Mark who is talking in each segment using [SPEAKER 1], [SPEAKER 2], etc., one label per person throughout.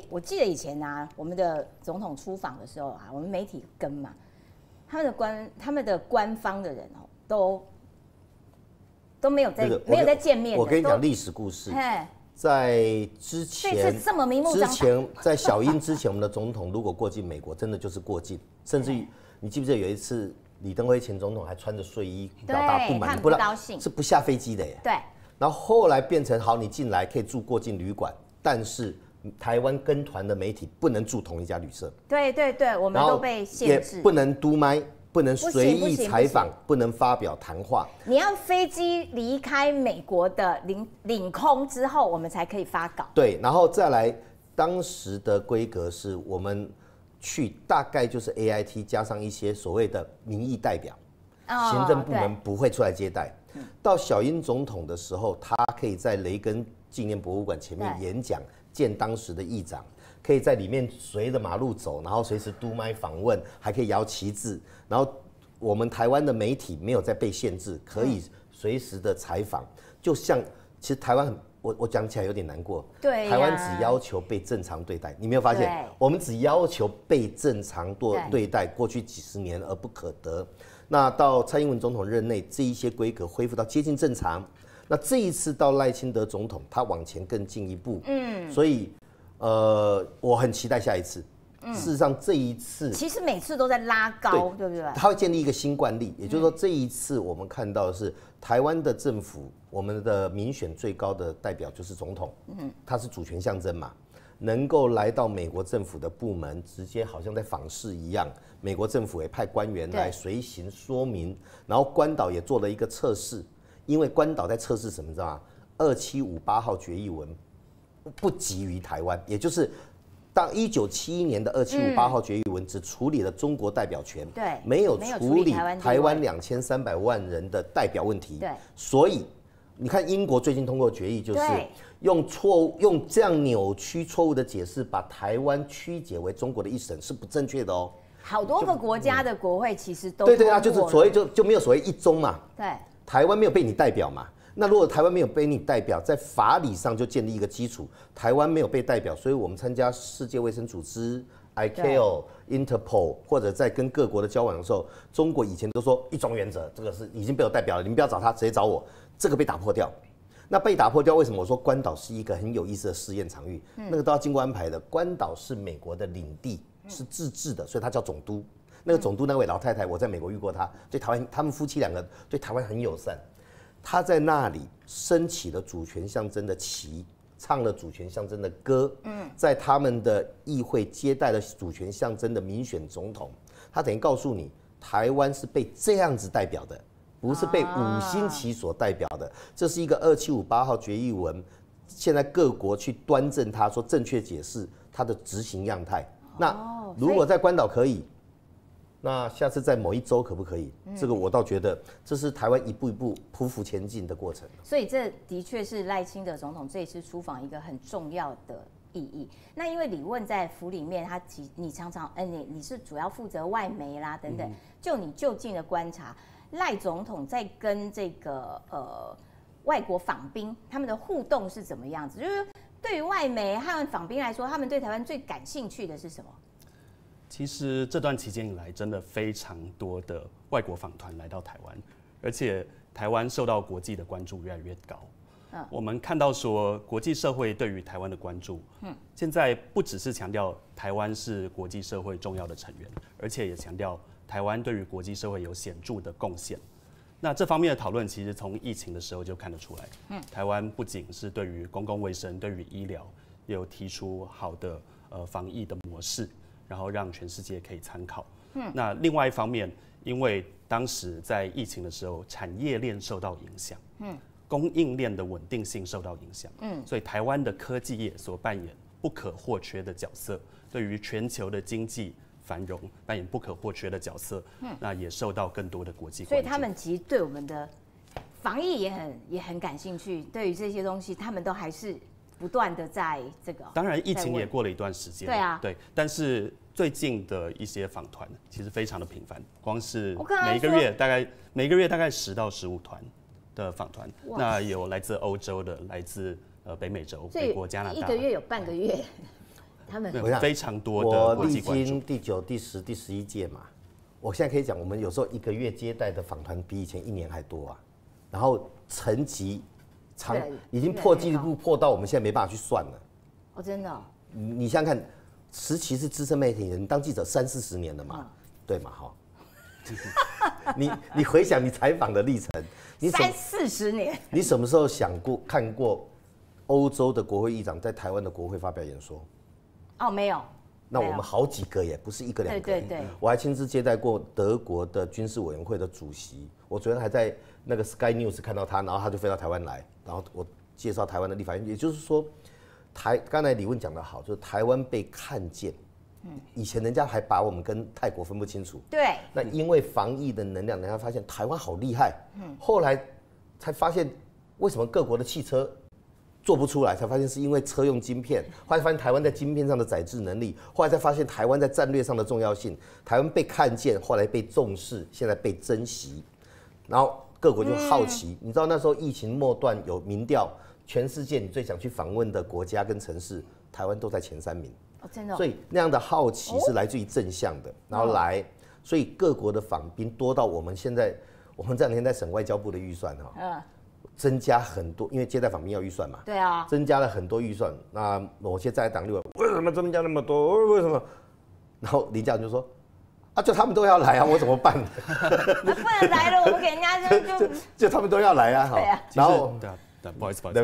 [SPEAKER 1] 我记得以前啊，我们的总统出访的时候啊，我们媒体跟嘛，他们的官方的人都没有在见面的。
[SPEAKER 2] 我跟你讲历史故事。在之前，
[SPEAKER 1] 这么明目张胆。
[SPEAKER 2] 在小英之前，我们的总统如果过境美国，真的就是过境，甚至于你记不记得有一次李登辉前总统还穿着睡衣表达不满，
[SPEAKER 1] 不高兴，
[SPEAKER 2] 是不下飞机的耶。
[SPEAKER 1] 对。
[SPEAKER 2] 然后后来变成好，你进来可以住过境旅馆，但是台湾跟团的媒体不能住同一家旅社。
[SPEAKER 1] 对，我们都被限制，
[SPEAKER 2] 也不能督麦。不能随意采访，不能发表谈话。
[SPEAKER 1] 你要飞机离开美国的领空之后，我们才可以发稿。
[SPEAKER 2] 对，然后再来，当时的规格是我们去大概就是 AIT 加上一些所谓的民意代表，行政部门不会出来接待。到小英总统的时候，他可以在雷根纪念博物馆前面演讲，见当时的议长。可以在里面随着马路走，然后随时督麦访问，还可以摇旗帜。然后我们台湾的媒体没有在被限制，可以随时的采访。就像其实台湾我讲起来有点难过。
[SPEAKER 1] 对，
[SPEAKER 2] 台湾只要求被正常对待，你没有发现？我们只要求被正常对待，过去几十年而不可得。那到蔡英文总统任内，这一些规格恢复到接近正常。那这一次到赖清德总统，他往前更进一步。所以。我很期待下一次。事实上，这一次
[SPEAKER 1] 其实每次都在拉高，对不对？
[SPEAKER 2] 它会建立一个新惯例，也就是说，这一次我们看到的是台湾的政府，我们的民选最高的代表就是总统，他是主权象征嘛，能够来到美国政府的部门，直接好像在访视一样。美国政府也派官员来随行说明，然后关岛也做了一个测试，因为关岛在测试什么，你知道吗？2758号决议文。不及于台湾，也就是当1971年的2758号决议文只处理了中国代表权，
[SPEAKER 1] 对，
[SPEAKER 2] 没有处理台湾2300万人的代表问题，
[SPEAKER 1] 对，
[SPEAKER 2] 所以你看英国最近通过决议，就是用这样扭曲错误的解释，把台湾曲解为中国的一省是不正确的哦。
[SPEAKER 1] 好多个国家的国会其实都
[SPEAKER 2] 对啊，就是所谓就没有所谓一中嘛，
[SPEAKER 1] 对，
[SPEAKER 2] 台湾没有被你代表嘛。那如果台湾没有被你代表，在法理上就建立一个基础，台湾没有被代表，所以我们参加世界卫生组织、ICAO、Interpol 或者在跟各国的交往的时候，中国以前都说一中原则，这个是已经被我代表了，你们不要找他，直接找我，这个被打破掉。那被打破掉，为什么我说关岛是一个很有意思的试验场域？那个都要经过安排的。关岛是美国的领地，是自治的，所以它叫总督。那个总督那位老太太，我在美国遇过她，对台湾，他们夫妻两个对台湾很友善。他在那里升起了主权象征的旗，唱了主权象征的歌，在他们的议会接待了主权象征的民选总统。他等于告诉你，台湾是被这样子代表的，不是被五星旗所代表的。这是一个2758号决议文，现在各国去端正它，说正确解释它的执行样态。那如果在关岛可以。那下次在某一州可不可以？这个我倒觉得这是台湾一步一步匍匐前进的过程。
[SPEAKER 1] 所以这的确是赖清德总统这一次出访一个很重要的意义。那因为李问在府里面，你常常你是主要负责外媒啦等等，就你就近的观察，赖总统在跟这个外国访宾他们的互动是怎么样子？就是对于外媒和访宾来说，他们对台湾最感兴趣的是什么？
[SPEAKER 3] 其实这段期间以来，真的非常多的外国访团来到台湾，而且台湾受到国际的关注越来越高。我们看到说，国际社会对于台湾的关注，现在不只是强调台湾是国际社会重要的成员，而且也强调台湾对于国际社会有显著的贡献。那这方面的讨论，其实从疫情的时候就看得出来。台湾不仅是对于公共卫生、对于医疗，也有提出好的防疫的模式。然后让全世界可以参考。那另外一方面，因为当时在疫情的时候，产业链受到影响，供应链的稳定性受到影响，所以台湾的科技业所扮演不可或缺的角色，对于全球的经济繁荣扮演不可或缺的角色，那也受到更多的国际关注。
[SPEAKER 1] 所以他们其实对我们的防疫也很感兴趣，对于这些东西，他们都还是不断的在这个。
[SPEAKER 3] 当然，疫情也过了一段时间，
[SPEAKER 1] 对啊，
[SPEAKER 3] 对，但是。最近的一些访团其实非常的频繁，光是每个月大概10到15团的访团，那有来自欧洲的，来自北美洲、美国、加拿大，
[SPEAKER 1] 一个月有半个月，他们
[SPEAKER 3] 非常多
[SPEAKER 2] 我
[SPEAKER 3] 的国
[SPEAKER 2] 历
[SPEAKER 3] 际关注。
[SPEAKER 2] 经第9、第10、第11届嘛，我现在可以讲，我们有时候1个月接待的访团比以前1年还多啊，然后层级已经破纪录，破到我们现在没办法去算了。
[SPEAKER 1] 哦，真的、哦。
[SPEAKER 2] 你想想看，时期是资深媒体人，你当记者30、40年了嘛，对嘛哈？你回想你采访的历程，你
[SPEAKER 1] 30、40年，
[SPEAKER 2] 你什么时候想过看过欧洲的国会议长在台湾的国会发表演说？
[SPEAKER 1] 哦，没有。
[SPEAKER 2] 那我们好几个耶，不是1个2个。
[SPEAKER 1] 对对对。
[SPEAKER 2] 我还亲自接待过德国的军事委员会的主席，我昨天还在那个 Sky News 看到他，然后他就飞到台湾来，然后我介绍台湾的立法院，也就是说，刚才李问讲得好，就是台湾被看见。以前人家还把我们跟泰国分不清楚。
[SPEAKER 1] 对。
[SPEAKER 2] 那因为防疫的能量，人家发现台湾好厉害。后来才发现为什么各国的汽车做不出来，才发现是因为车用晶片。后来发现台湾在晶片上的载制能力，后来才发现台湾在战略上的重要性。台湾被看见，后来被重视，现在被珍惜。然后各国就好奇，你知道那时候疫情末段有民调，全世界你最想去访问的国家跟城市，台湾都在前3名。
[SPEAKER 1] 哦，真的、哦。
[SPEAKER 2] 所以那样的好奇是来自于正向的，然后所以各国的访宾多到我们这2天在审外交部的预算哈，增加很多，因为接待访宾要预算嘛，
[SPEAKER 1] 对啊，
[SPEAKER 2] 增加了很多预算。那某些在党立委为什么增加那么多？为什么？然后林佳龙就说啊，就他们都要来啊，我怎么办？
[SPEAKER 1] 不能来了，我们给人家
[SPEAKER 2] 就他们都要来啊，
[SPEAKER 1] 对啊，
[SPEAKER 2] 然后
[SPEAKER 3] 不好意思，
[SPEAKER 2] 没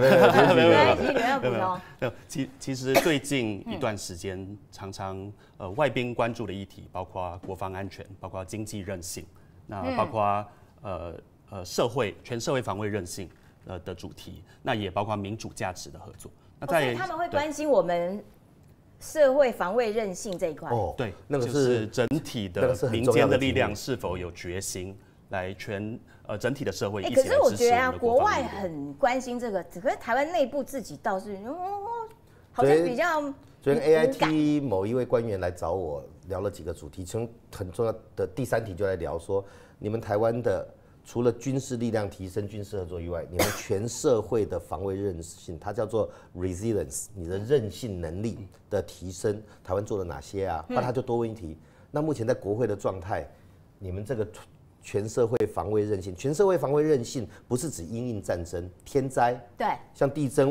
[SPEAKER 3] 有。其实最近一段时间，常常外宾关注的议题，包括国防安全，包括经济韧性，那包括全社会防卫韧性的主题，那也包括民主价值的合作。那
[SPEAKER 1] 所以他们会关心我们社会防卫韧性这一块。
[SPEAKER 2] 哦，
[SPEAKER 3] 对，
[SPEAKER 2] 那个
[SPEAKER 3] 就是整体的民间的力量是否有决心来整体的社会一起来支持我们的国防力量。
[SPEAKER 1] 可是我觉得啊，国外很关心这个，可是台湾内部自己倒是好像比较。
[SPEAKER 2] 昨天 AIT 某一位官员来找我聊了几个主题，其中很重要的第3题就来聊说，你们台湾的除了军事力量提升、军事合作以外，你们全社会的防卫韧性，它叫做 resilience， 你的韧性能力的提升，台湾做了哪些啊？那他就多问一题，那目前在国会的状态，你们这个全社会防卫韧性，全社会防卫韧性不是指因应战争、天灾，
[SPEAKER 1] 对，
[SPEAKER 2] 像地震，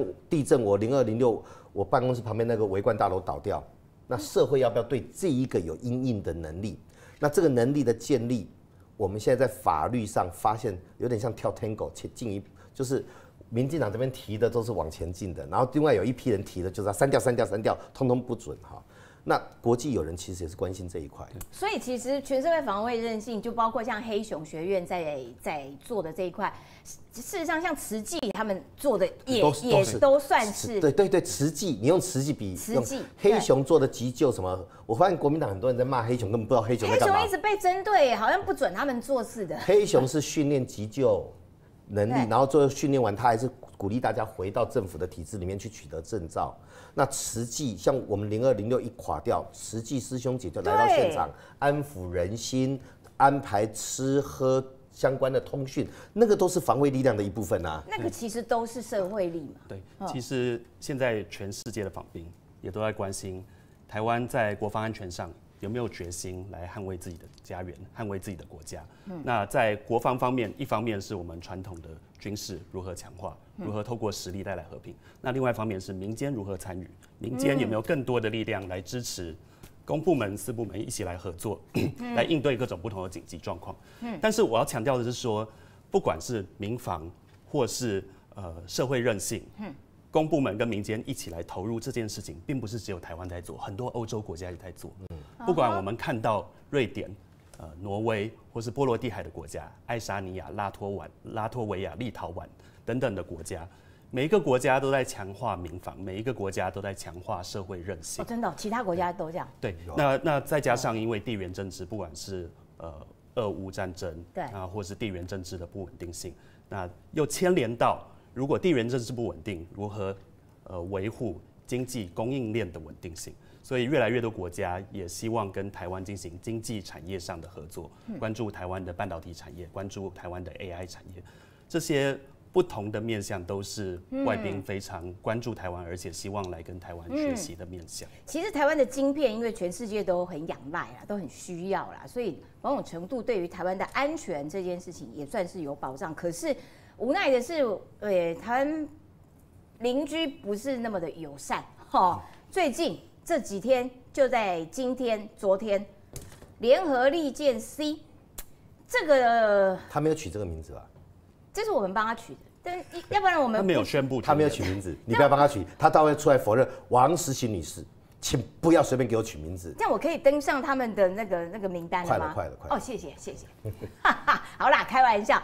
[SPEAKER 2] 我02、06，我办公室旁边那个维冠大楼倒掉，那社会要不要对这一个有因应的能力？那这个能力的建立，我们现在在法律上发现有点像跳 Tango， 进一步就是民进党这边提的都是往前进的，然后另外有一批人提的就是要删掉，通通不准哈。那国际友人其实也是关心这一块，
[SPEAKER 1] 所以其实全社会防卫韧性，就包括像黑熊学院在做的这一块，事实上像慈济他们做的也都算是
[SPEAKER 2] 对，慈济你用慈济比用黑熊做的急救什么，我发现国民党很多人在骂黑熊，根本不知道黑熊在干嘛。
[SPEAKER 1] 黑熊一直被针对，好像不准他们做事的。
[SPEAKER 2] 黑熊是训练急救能力，然后最后训练完，他还是鼓励大家回到政府的体制里面去取得证照。那慈济像我们02、06一垮掉，慈济师兄姐就来到现场安抚人心，安排吃喝相关的通讯，那个都是防卫力量的一部分啊。
[SPEAKER 1] 那个其实都是社会力嘛。
[SPEAKER 3] 对，其实现在全世界的访宾也都在关心台湾在国防安全上有没有决心来捍卫自己的家园，捍卫自己的国家。那在国防方面，一方面是我们传统的军事如何强化，如何透过实力带来和平。那另外一方面是民间如何参与，民间有没有更多的力量来支持公部门、私部门一起来合作，来应对各种不同的紧急状况。但是我要强调的是说，不管是民防或是社会韧性，公部门跟民间一起来投入这件事情，并不是只有台湾在做，很多欧洲国家也在做。不管我们看到瑞典、挪威或是波罗的海的国家，爱沙尼亚、拉脱维亚、立陶宛等等的国家，每一个国家都在强化民防，每一个国家都在强化社会韧性。
[SPEAKER 1] 真的，其他国家都这样。
[SPEAKER 3] 对，那再加上因为地缘政治，不管是俄乌战争，
[SPEAKER 1] 对
[SPEAKER 3] 啊，或是地缘政治的不稳定性，那又牵连到如果地缘政治不稳定，如何维护经济供应链的稳定性？所以越来越多国家也希望跟台湾进行经济产业上的合作，关注台湾的半导体产业，关注台湾的 AI 产业，这些不同的面向都是外宾非常关注台湾，而且希望来跟台湾学习的面向。
[SPEAKER 1] 其实台湾的晶片，因为全世界都很仰赖啦，都很需要啦，所以某种程度对于台湾的安全这件事情也算是有保障。可是无奈的是，台湾邻居不是那么的友善。最近这几天，就在今天、昨天，联合利剑 C 这个，
[SPEAKER 2] 他没有取这个名字吧？
[SPEAKER 1] 这是我们帮他取的。但要不然我们
[SPEAKER 3] 他没有宣布，
[SPEAKER 2] 他没有取名字，你不要帮他取，他倒会出来否认。王时行女士，请不要随便给我取名字。
[SPEAKER 1] 这样我可以登上他们的那个名单了吗？
[SPEAKER 2] 快了。
[SPEAKER 1] 哦，谢谢。好啦，开玩笑。